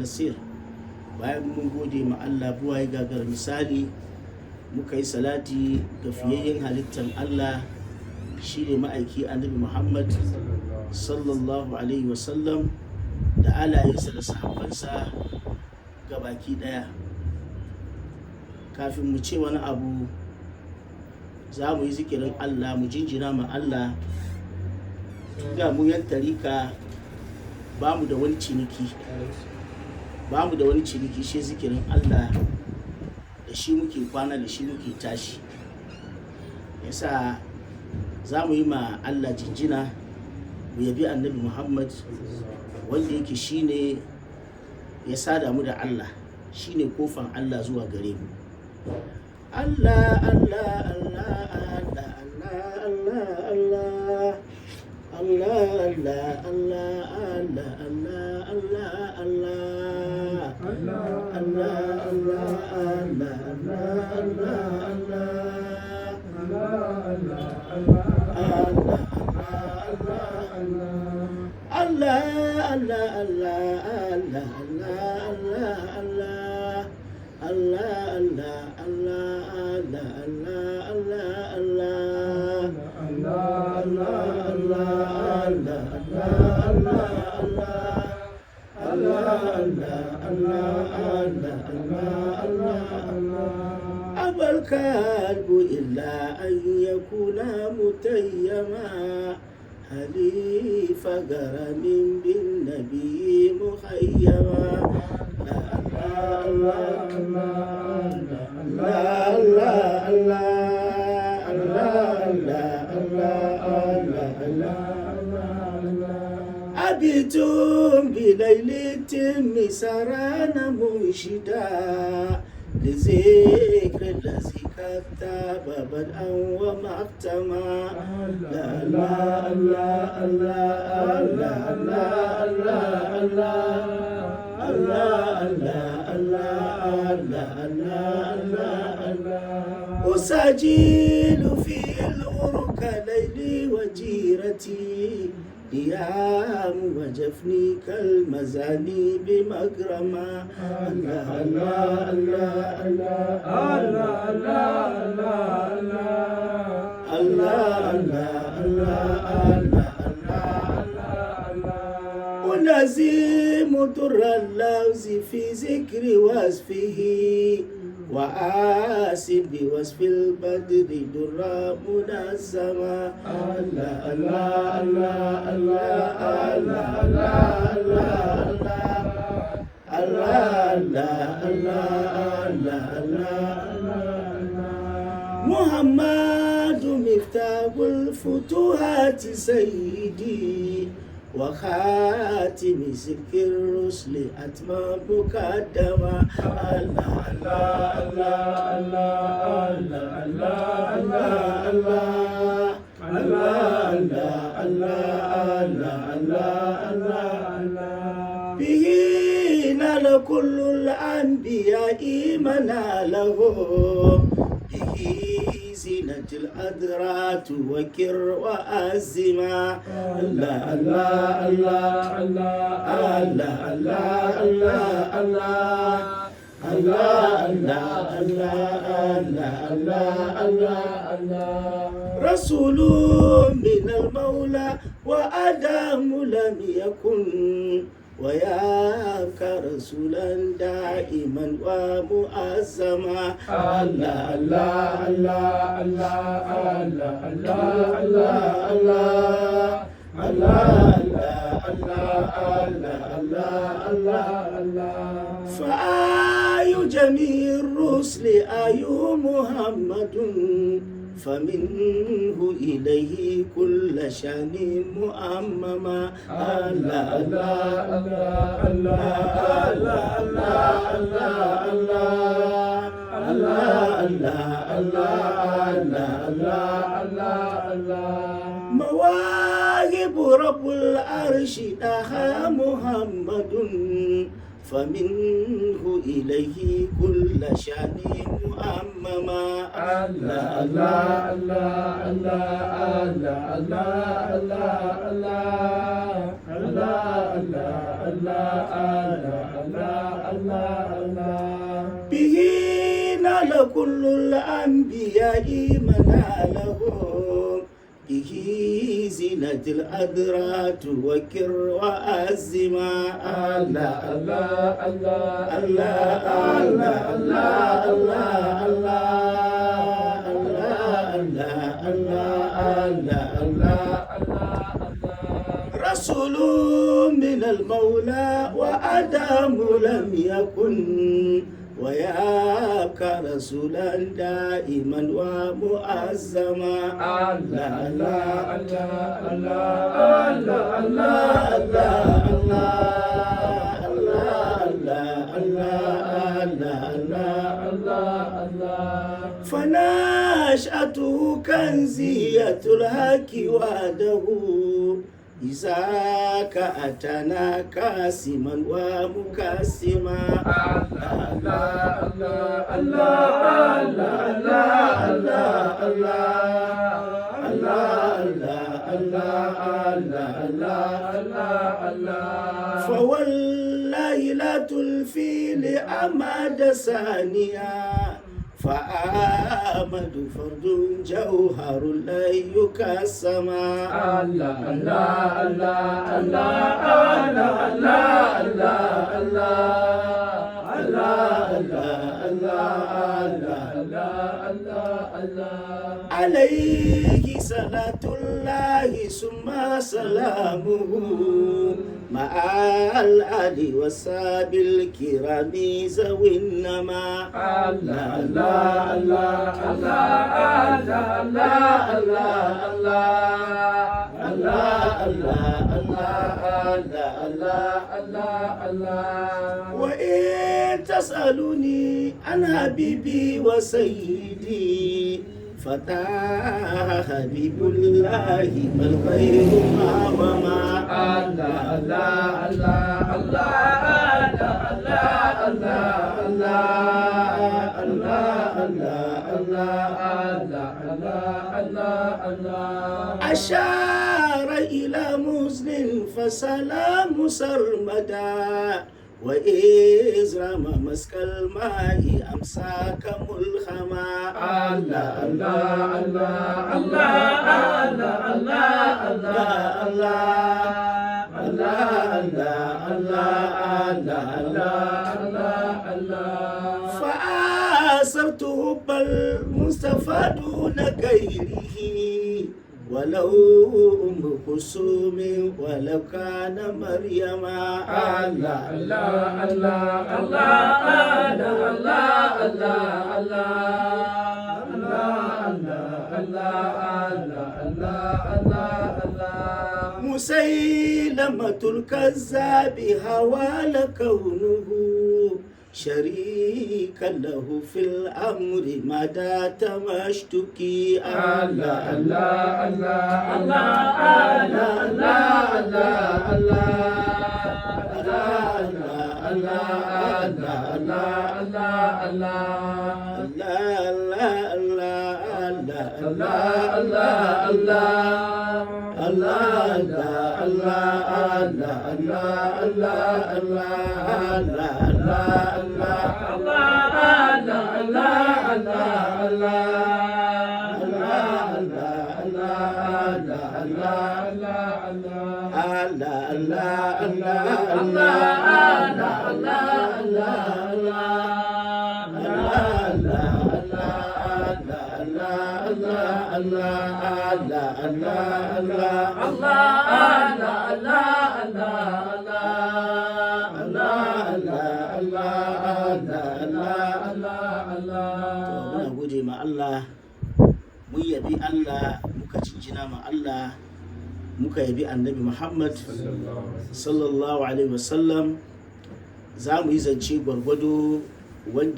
nasir. Bayan mun gode ma Allah buwaye gagar misali, muka yi salati ga fiyayyen halittar Allah shine ma'aiki annabi Muhammad sallallahu alaihi wasallam da alayensa da sahabbansa ga baki daya. Kafin mu ce wani abu, za mu yi zikirin Allah, mu jinjina ma Allah. Ga mu yan tarika ba mu da wani ciniki, shi zikirin Allah, da shi muke kwana, da shi muke tashi. Yasa za mu yi ma Allah jinjina, mu yabi annabi Muhammad wanda yake shine ya sada mu da Allah, shine kofan Allah zuwa gare mu. Allah Allah Allah Allah Allah Allah Allah Allah Allah Allah Allah أبى الكلب إلا أن يكون متيما حليف غرم بالنبي مخيما. الله الله الله الله الله أبيتم بليلة مسران منشدا لذكر الذي كتب بدءا ومختما. لا لا لا لا لا لا لا لا أسجل في الأرك ليلي وجيرتي قيام وجفني كالمزاني بمكرمة. الله الله الله الله الله الله أنزم در اللوز في ذكر وصفه وآسم بوصف البدر درا منزما. الله الله الله الله الله الله محمد مفتاح الفتوحات سيدي وخاتم سلك الرسل أتمام مقدما. الله الله الله الله الله الله به نال كل الأنبياء منالهم به زينة الأدرات وكر وأزما. الله الله الله الله الله الله رسول من المولى وآدم لم يكن وياك رسولا دائما ومؤزما. الله الله الله الله فآي جميع الرسل آي محمد فمنه إليه كل شان مؤمما. الله الله مواهب رب العرش دها محمد فمنه إليه كل شان مؤمما. الله الله الله الله الله الله الله الله الله به نال كل الأنبياء منالهم به زينة الأدرات وكر وأزما الله الله الله الله الله الله الله الله الله رسول من المولى وآدم لم يكن وياك رسولا دائما ومؤزما الله الله الله الله الله الله فنشأته كنزية الحق وحده إذا كأتنا كاسما ومكاسما الله الله الله الله الله الله فوالله لا تلفي لأماد ثانيا فآمد فرد جوهر لا يكسما الله الله الله الله الله الله الله عليه صلاة الله ثم سلامه مع الآل والصحب الكرام ذوي النما الله الله الله الله الله الله وإن تسألوني عن حبيبي وسيدي فتاه حبيب الله بل خير ما وما الله الله الله الله الله أشار إلى مسلم فسلام سرمدا وإزرام مسك الماء أمساك ملخما الله الله الله الله الله فآثرت حب المصطفى دون غيره ولو أم كلثوم ولو كان مريم الله الله الله الله مسيلمة الكذاب هوى كونه شريكا له في الأمر مدى تمشتكي الله الله الله Allah mun yabi Allah muka jinjina ma Allah muka yabi annabi Muhammad sallallahu alaihi wasallam za mu yi zance gwargwado wanda